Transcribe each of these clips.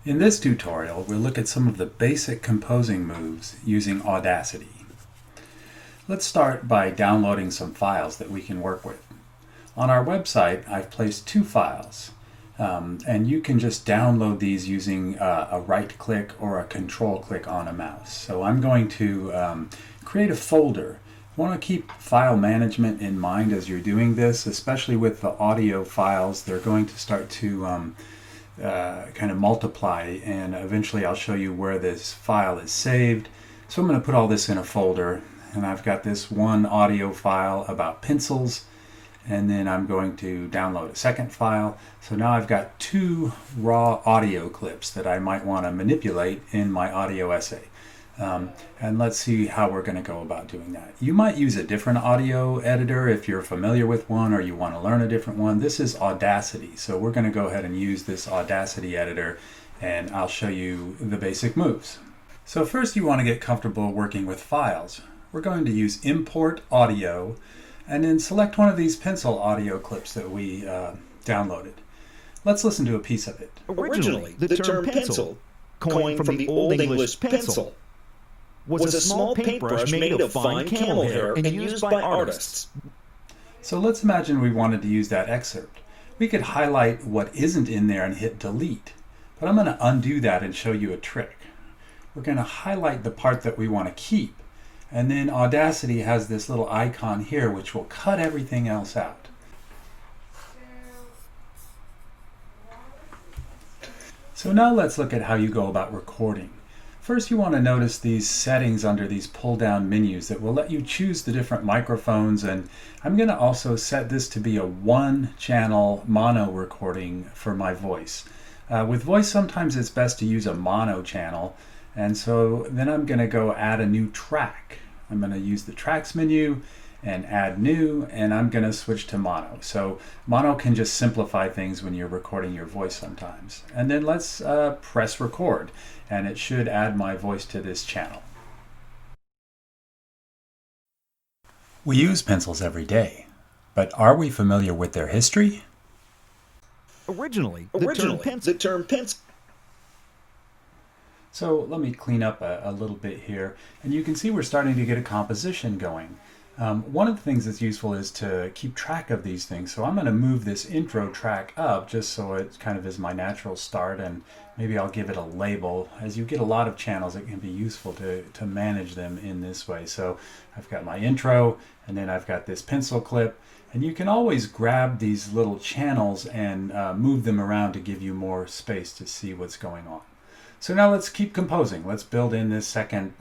In this tutorial, we'll look at some of the basic composing moves using Audacity. Let's start by downloading some files that we can work with. On our website, I've placed two files, and you can just download these using a right click or a control click on a mouse. So I'm going to create a folder. You want to keep file management in mind as you're doing this, especially with the audio files. They're going to start to kind of multiply, and eventually I'll show you where this file is saved. So I'm going to put all this in a folder, and I've got this one audio file about pencils, and then I'm going to download a second file. So now I've got two raw audio clips that I might want to manipulate in my audio essay. And let's see how we're going to go about doing that. You might use a different audio editor if you're familiar with one or you want to learn a different one. This is Audacity, so we're going to go ahead and use this Audacity editor, and I'll show you the basic moves. So first, you want to get comfortable working with files. We're going to use Import Audio and then select one of these pencil audio clips that we downloaded. Let's listen to a piece of it. Originally, the term pencil, coined from the Old English pencil, was a small paintbrush made of fine camel hair and used by artists. So let's imagine we wanted to use that excerpt. We could highlight what isn't in there and hit delete, but I'm going to undo that and show you a trick. We're going to highlight the part that we want to keep, and then Audacity has this little icon here which will cut everything else out. So now let's look at how you go about recording. First, you want to notice these settings under these pull-down menus that will let you choose the different microphones, and I'm going to also set this to be a one-channel mono recording for my voice. With voice, sometimes it's best to use a mono channel, and so then I'm going to go add a new track. I'm going to use the tracks menu and add new, and I'm going to switch to mono. So mono can just simplify things when you're recording your voice sometimes. And then let's press record, and it should add my voice to this channel. We use pencils every day, but are we familiar with their history? Originally, the term pencil. So let me clean up a little bit here, and you can see we're starting to get a composition going. One of the things that's useful is to keep track of these things. So I'm going to move this intro track up just so it kind of is my natural start, and maybe I'll give it a label. As you get a lot of channels, it can be useful to manage them in this way. So I've got my intro, and then I've got this pencil clip, and you can always grab these little channels and move them around to give you more space to see what's going on. So now let's keep composing. Let's build in this second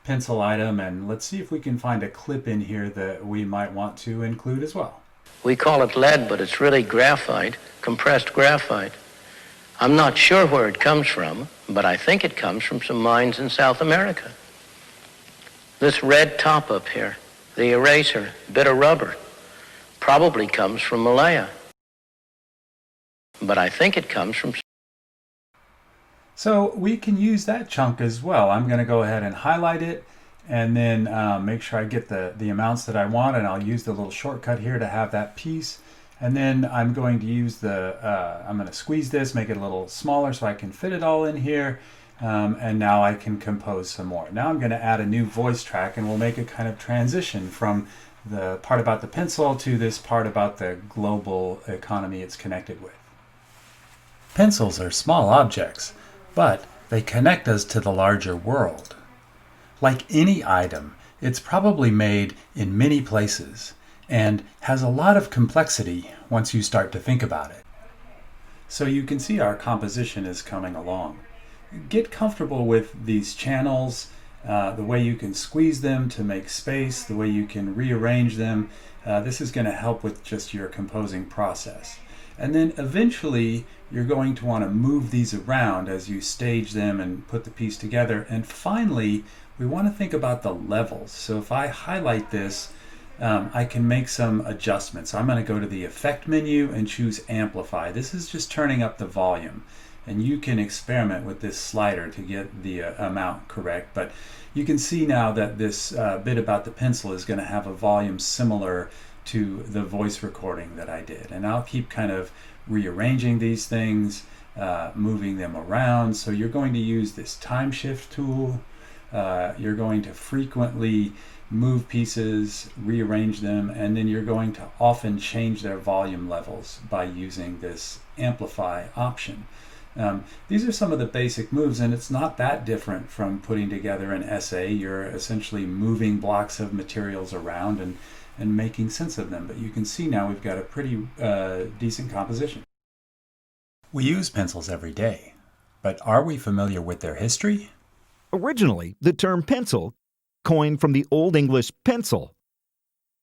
pencil item, and let's see if we can find a clip in here that we might want to include as well. We call it lead, but it's really graphite, compressed graphite. I'm not sure where it comes from, but I think it comes from some mines in South America. This red top up here, the eraser, bit of rubber, probably comes from Malaya. But I think it comes from... So we can use that chunk as well. I'm going to go ahead and highlight it, and then make sure I get the amounts that I want, and I'll use the little shortcut here to have that piece. And then I'm going to use I'm going to squeeze this, make it a little smaller so I can fit it all in here, and now I can compose some more. Now I'm going to add a new voice track, and we'll make a kind of transition from the part about the pencil to this part about the global economy it's connected with. Pencils are small objects, but they connect us to the larger world. Like any item, it's probably made in many places and has a lot of complexity once you start to think about it. So you can see our composition is coming along. Get comfortable with these channels, the way you can squeeze them to make space, the way you can rearrange them. This is going to help with just your composing process. And then eventually you're going to want to move these around as you stage them and put the piece together. And finally, we want to think about the levels. So if I highlight this, I can make some adjustments. So I'm going to go to the Effect menu and choose Amplify. This is just turning up the volume. And you can experiment with this slider to get the amount correct. But you can see now that this bit about the pencil is going to have a volume similar to the voice recording that I did. And I'll keep kind of rearranging these things moving them around. So you're going to use this time shift tool. You're going to frequently move pieces, rearrange them, and then you're going to often change their volume levels by using this amplify option. These are some of the basic moves, and it's not that different from putting together an essay. You're essentially moving blocks of materials around and making sense of them. But you can see now we've got a pretty decent composition. We use pencils every day, but are we familiar with their history? Originally, the term pencil, coined from the Old English pencil,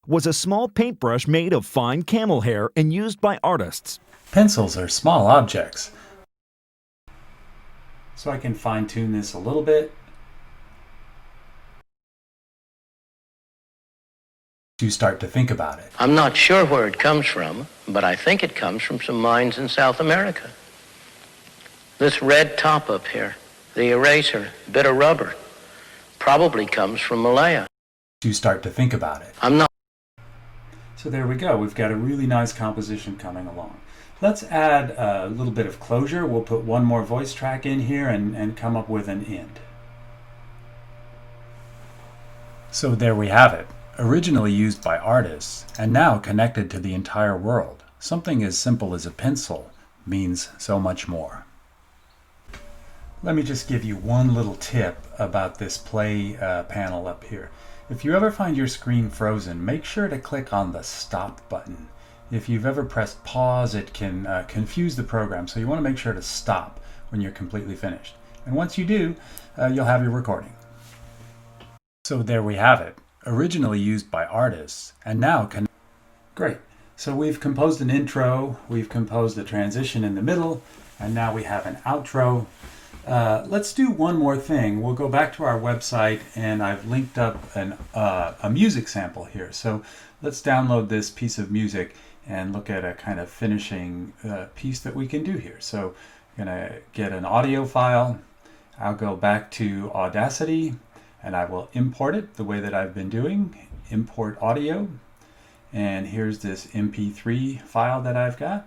was a small paintbrush made of fine camel hair and used by artists. Pencils are small objects. So I can fine-tune this a little bit to start to think about it. I'm not sure where it comes from, but I think it comes from some mines in South America. This red top up here, the eraser, bit of rubber, probably comes from Malaya. To start to think about it. I'm not. So there we go. We've got a really nice composition coming along. Let's add a little bit of closure. We'll put one more voice track in here and come up with an end. So there we have it. Originally used by artists and now connected to the entire world. Something as simple as a pencil means so much more. Let me just give you one little tip about this play panel up here. If you ever find your screen frozen, make sure to click on the stop button. If you've ever pressed pause, it can confuse the program, so you want to make sure to stop when you're completely finished. And once you do, you'll have your recording. So there we have it. Originally used by artists and now Great. So we've composed an intro, we've composed a transition in the middle, and now we have an outro. Let's do one more thing. We'll go back to our website, and I've linked up a music sample here. So let's download this piece of music and look at a kind of finishing piece that we can do here. So I'm going to get an audio file. I'll go back to Audacity, and I will import it the way that I've been doing. Import audio. And here's this MP3 file that I've got.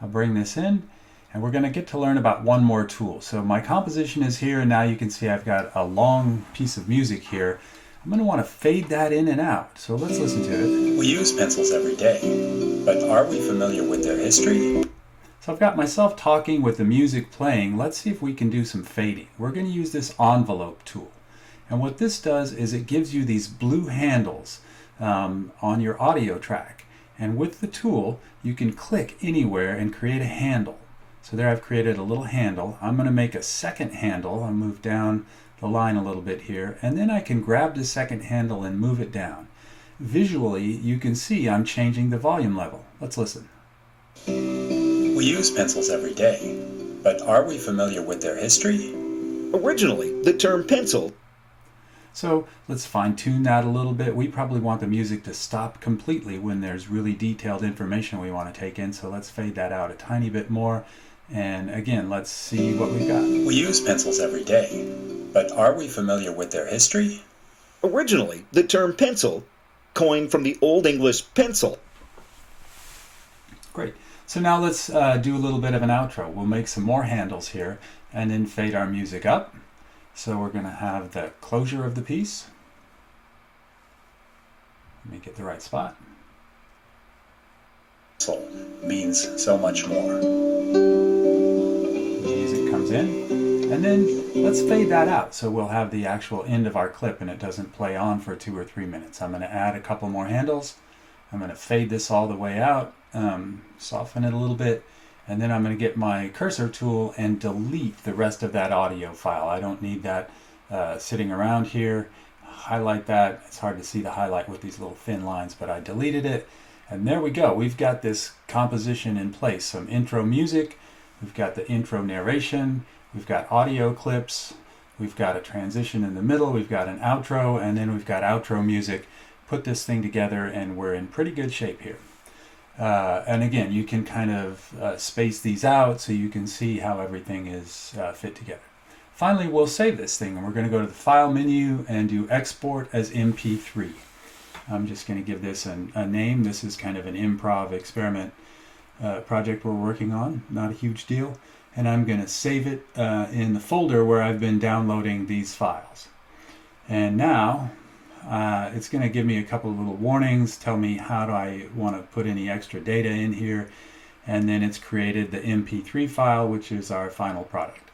I'll bring this in. And we're going to get to learn about one more tool. So my composition is here, and now you can see I've got a long piece of music here. I'm going to want to fade that in and out. So let's listen to it. We use pencils every day, but are we familiar with their history? So I've got myself talking with the music playing. Let's see if we can do some fading. We're going to use this envelope tool. And what this does is it gives you these blue handles on your audio track. And with the tool, you can click anywhere and create a handle. So there I've created a little handle. I'm going to make a second handle. I'll move down the line a little bit here, and then I can grab the second handle and move it down. Visually, you can see I'm changing the volume level. Let's listen. We use pencils every day, but are we familiar with their history? Originally, the term pencil. So let's fine-tune that a little bit. We probably want the music to stop completely when there's really detailed information we want to take in, so let's fade that out a tiny bit more. And again, let's see what we've got. We use pencils every day, but are we familiar with their history? Originally, the term pencil, coined from the Old English pencil. Great. So now let's do a little bit of an outro. We'll make some more handles here and then fade our music up. So we're going to have the closure of the piece. Let me get the right spot. Means so much more. Music comes in, and then let's fade that out so we'll have the actual end of our clip and it doesn't play on for 2 or 3 minutes. I'm going to add a couple more handles. I'm going to fade this all the way out, soften it a little bit, and then I'm going to get my cursor tool and delete the rest of that audio file. I don't need that sitting around here. Highlight that. It's hard to see the highlight with these little thin lines, but I deleted it. And there we go. We've got this composition in place. Some intro music. We've got the intro narration. We've got audio clips. We've got a transition in the middle. We've got an outro, and then we've got outro music. Put this thing together, and we're in pretty good shape here. And again, you can kind of space these out so you can see how everything is fit together. Finally, we'll save this thing, and we're going to go to the File menu and do Export as MP3. I'm just going to give this a name. This is kind of an improv experiment project we're working on. Not a huge deal. and I'm going to save it in the folder where I've been downloading these files. And now it's going to give me a couple of little warnings, tell me how do I want to put any extra data in here, and then it's created the MP3 file, which is our final product.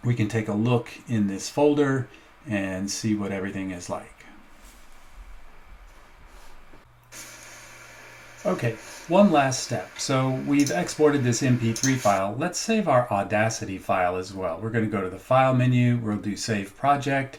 We can take a look in this folder and see what everything is like. Okay, one last step. So we've exported this MP3 file. Let's save our Audacity file as well. We're going to go to the File menu, we'll do Save Project,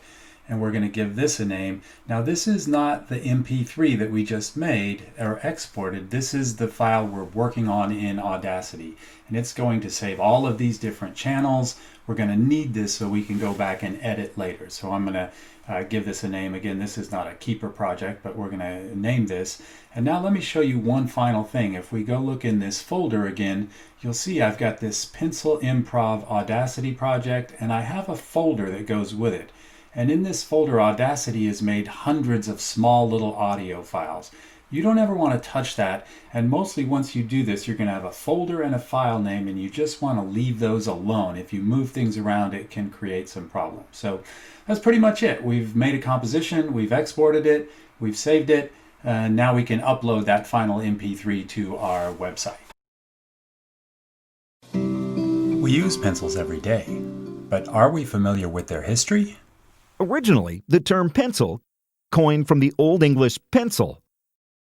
and we're going to give this a name. Now this is not the MP3 that we just made or exported. This is the file we're working on in Audacity. And it's going to save all of these different channels. We're going to need this so we can go back and edit later. So I'm going to give this a name. Again, this is not a keeper project, but we're going to name this. And now let me show you one final thing. If we go look in this folder again, you'll see I've got this Pencil Improv Audacity project, and I have a folder that goes with it. And in this folder, Audacity has made hundreds of small little audio files. You don't ever want to touch that, and mostly once you do this, you're going to have a folder and a file name, and you just want to leave those alone. If you move things around, it can create some problems. So that's pretty much it. We've made a composition, we've exported it, we've saved it, and now we can upload that final MP3 to our website. We use pencils every day, but are we familiar with their history? Originally, the term pencil, coined from the Old English pencil,